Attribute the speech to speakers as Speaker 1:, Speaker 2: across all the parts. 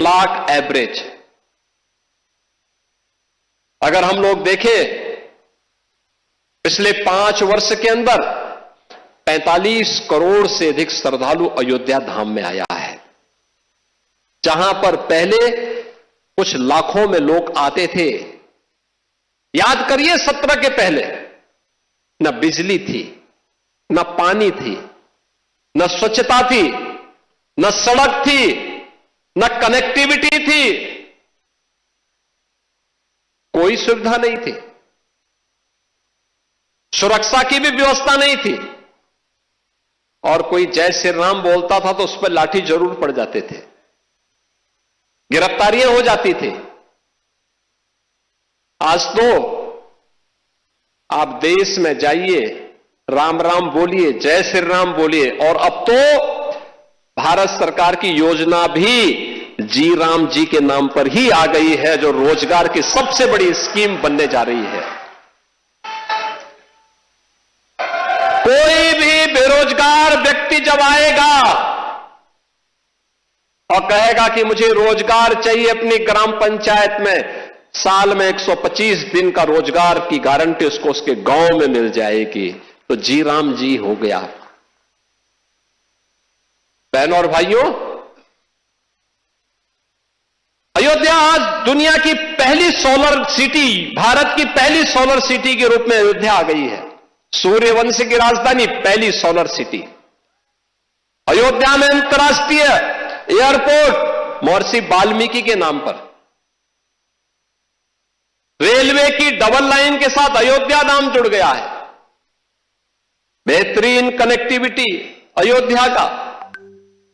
Speaker 1: Lakh average. अगर हम लोग देखें पिछले 5 वर्ष के अंदर 45 करोड़ से अधिक श्रद्धालु अयोध्या धाम में आया है, जहां पर पहले कुछ लाखों में लोग आते थे। याद करिए 17 के पहले न बिजली थी, न पानी थी, न स्वच्छता थी, न सड़क थी, न कनेक्टिविटी थी, कोई सुविधा नहीं थी, सुरक्षा की भी व्यवस्था नहीं थी, और कोई जय श्री राम बोलता था तो उस पर लाठी जरूर पड़ जाते थे, गिरफ्तारियां हो जाती थी। आज तो आप देश में जाइए, राम राम बोलिए, जय श्री राम बोलिए, और अब तो भारत सरकार की योजना भी जी राम जी के नाम पर ही आ गई है, जो रोजगार की सबसे बड़ी स्कीम बनने जा रही है। कोई भी बेरोजगार व्यक्ति जब आएगा और कहेगा कि मुझे रोजगार चाहिए अपनी ग्राम पंचायत में, साल में 125 दिन का रोजगार की गारंटी उसको उसके गांव में मिल जाएगी, तो जी राम जी हो गया। बहनों और भाइयों, अयोध्या आज दुनिया की पहली सोलर सिटी, भारत की पहली सोलर सिटी के रूप में अयोध्या आ गई है। सूर्यवंश की राजधानी, पहली सोलर सिटी। अयोध्या में अंतर्राष्ट्रीय एयरपोर्ट महर्षि वाल्मीकि के नाम पर। रेलवे की डबल लाइन के साथ अयोध्या नाम जुड़ गया है। बेहतरीन कनेक्टिविटी अयोध्या का,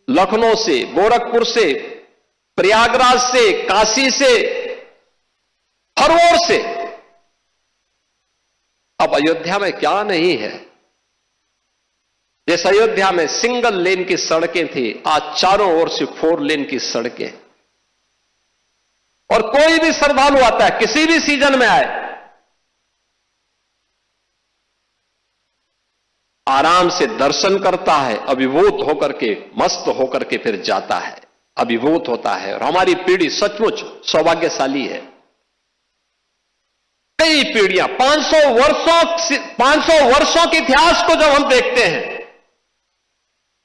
Speaker 1: लखनऊ से, गोरखपुर से, प्रयागराज से, काशी से, हर ओर से। अब अयोध्या में क्या नहीं है। जिस अयोध्या में सिंगल लेन की सड़कें थी, आज चारों ओर से 4 लेन की सड़कें। और कोई भी श्रद्धालु आता है, किसी भी सीजन में आए, आराम से दर्शन करता है, अभिभूत होकर के, मस्त होकर के फिर जाता है, अभिभूत होता है। और हमारी पीढ़ी सचमुच सौभाग्यशाली है। कई पीढ़ियां, 500 वर्षों के इतिहास को जब हम देखते हैं,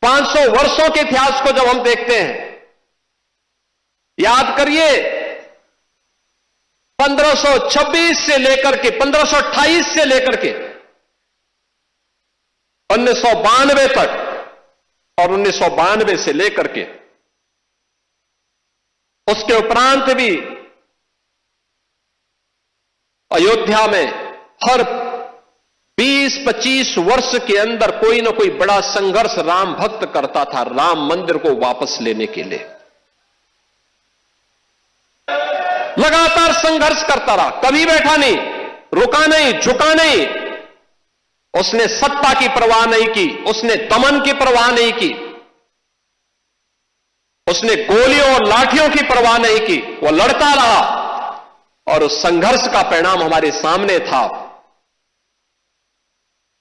Speaker 1: 500 वर्षों के इतिहास को जब हम देखते हैं, याद करिए 1526 से लेकर के 1528 से लेकर के 1992 तक, और 1992 से लेकर के उसके उपरांत भी अयोध्या में हर 20-25 वर्ष के अंदर कोई ना कोई बड़ा संघर्ष राम भक्त करता था, राम मंदिर को वापस लेने के लिए लगातार संघर्ष करता रहा, कभी बैठा नहीं, रुका नहीं, झुका नहीं। उसने सत्ता की परवाह नहीं की, उसने दमन की परवाह नहीं की, उसने गोलियों और लाठियों की परवाह नहीं की, वो लड़ता रहा। और उस संघर्ष का परिणाम हमारे सामने था,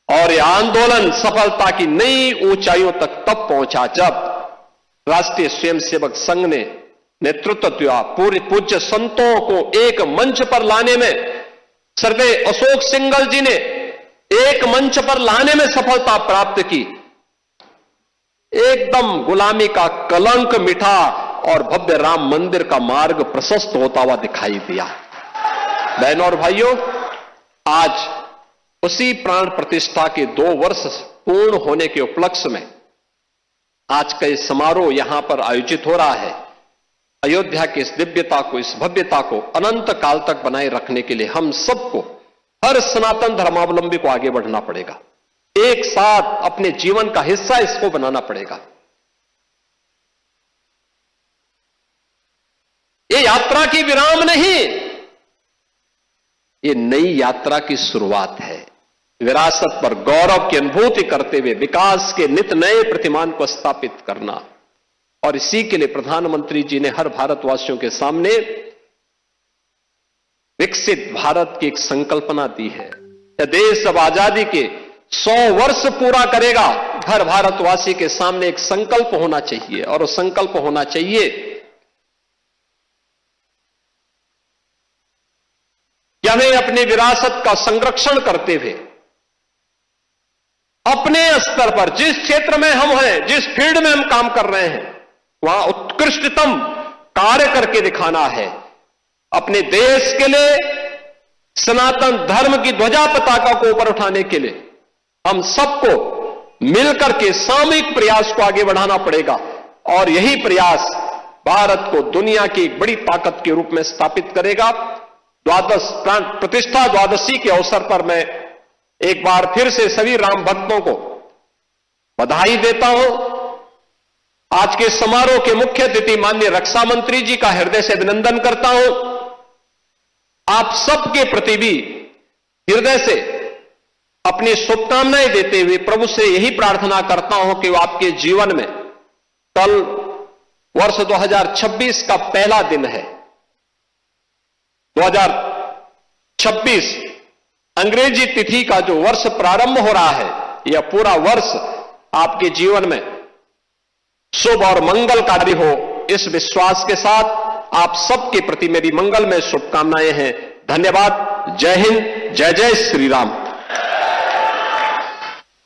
Speaker 1: और यह आंदोलन सफलता की नई ऊंचाइयों तक तब पहुंचा जब राष्ट्रीय स्वयंसेवक संघ ने नेतृत्व दिया। पूरे पूज्य संतों को एक मंच पर लाने में स्वर्गीय अशोक सिंघल जी ने एक मंच पर लाने में सफलता प्राप्त की। एकदम गुलामी का कलंक मिटा और भव्य राम मंदिर का मार्ग प्रशस्त होता हुआ दिखाई दिया। बहनों और भाइयों, आज उसी प्राण प्रतिष्ठा के 2 वर्ष पूर्ण होने के उपलक्ष्य में आज का इस समारोह यहां पर आयोजित हो रहा है। अयोध्या की इस दिव्यता को, इस भव्यता को अनंत काल तक बनाए रखने के लिए हम सबको, हर सनातन धर्मावलंबी को आगे बढ़ना पड़ेगा। एक साथ अपने जीवन का हिस्सा इसको बनाना पड़ेगा। ये यात्रा की विराम नहीं, ये नई यात्रा की शुरुआत है। विरासत पर गौरव की अनुभूति करते हुए विकास के नित नए प्रतिमान को स्थापित करना, और इसी के लिए प्रधानमंत्री जी ने हर भारतवासियों के सामने विकसित भारत की एक संकल्पना दी है। यह देश जब आजादी के 100 वर्ष पूरा करेगा, हर भारतवासी के सामने एक संकल्प होना चाहिए, और वो संकल्प होना चाहिए हमें अपनी विरासत का संरक्षण करते हुए अपने स्तर पर जिस क्षेत्र में हम हैं, जिस फील्ड में हम काम कर रहे हैं, वहां उत्कृष्टतम कार्य करके दिखाना है। अपने देश के लिए, सनातन धर्म की ध्वजा पताका को ऊपर उठाने के लिए हम सबको मिलकर के सामूहिक प्रयास को आगे बढ़ाना पड़ेगा और यही प्रयास भारत को दुनिया की एक बड़ी ताकत के रूप में स्थापित करेगा। प्राण प्रतिष्ठा द्वादशी के अवसर पर मैं एक बार फिर से सभी राम भक्तों को बधाई देता हूं। आज के समारोह के मुख्य अतिथि माननीय रक्षा मंत्री जी का हृदय से अभिनंदन करता हूं। आप सबके प्रति भी हृदय से अपनी शुभकामनाएं देते हुए प्रभु से यही प्रार्थना करता हूं कि वो आपके जीवन में, कल वर्ष 2026 का पहला दिन है। 2026 अंग्रेजी तिथि का जो वर्ष प्रारंभ हो रहा है, यह पूरा वर्ष आपके जीवन में शुभ और मंगलकारी हो, इस विश्वास के साथ आप सबके प्रति मेरी मंगलमय शुभकामनाएं हैं। धन्यवाद। जय हिंद। जय जय श्री राम।